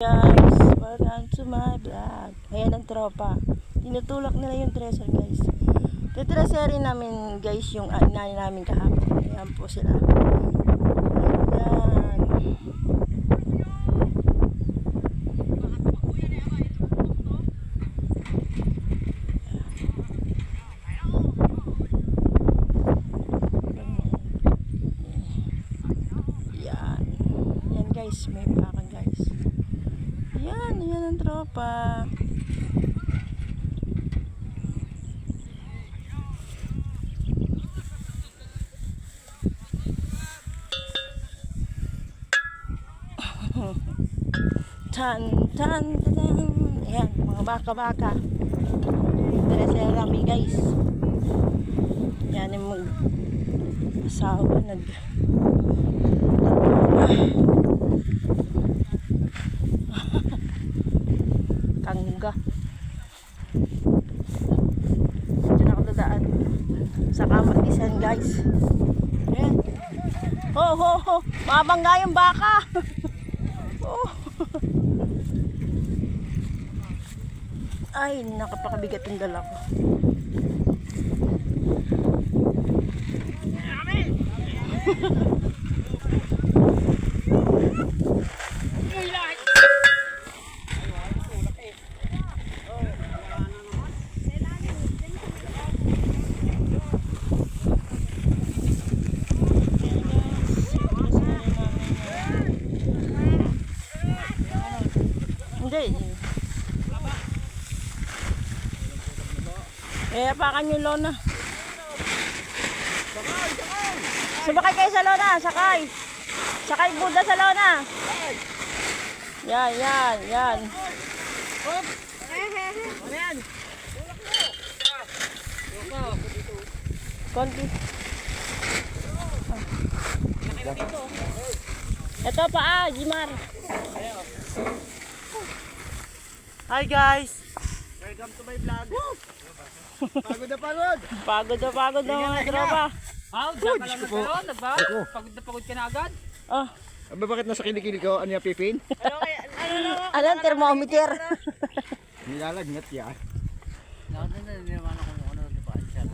Guys, welcome to my vlog. Ayan ang tropa. Tinutulak nila yung dresser, guys. Titreserin namin, guys, yung inani namin kahapon. Ayan po sila. Ayan. Ayan. Ayan, guys, may pakan, guys. Yan ang tropa. Tan, tan, tan. Ayan, mga baka-baka. Dresser kami, guys. Yan yung mag-asawa kangga. Diyan ako dadaan sa kamatisan, guys. Ayan. Ho, ho, ho. Mabangga yung baka. Oh. Ay, nakapakabigat yung dala ko. Hindi. Apakan yung lona. Sumakay kayo sa lona. Sakay. Sakay Buddha sa lona. Yan, yan, yan. Konti. Ito pa Jimar. Hi guys! Welcome to my vlog. Pagod na pagod! Pagod na mga tropa. Diyan ka lang nagkaroon, pagod na pagod ka na agad. Oh. Aba, bakit nasa kilikili ko? Ano yung pipin? Ano ang thermometer? Nilalagnat yan.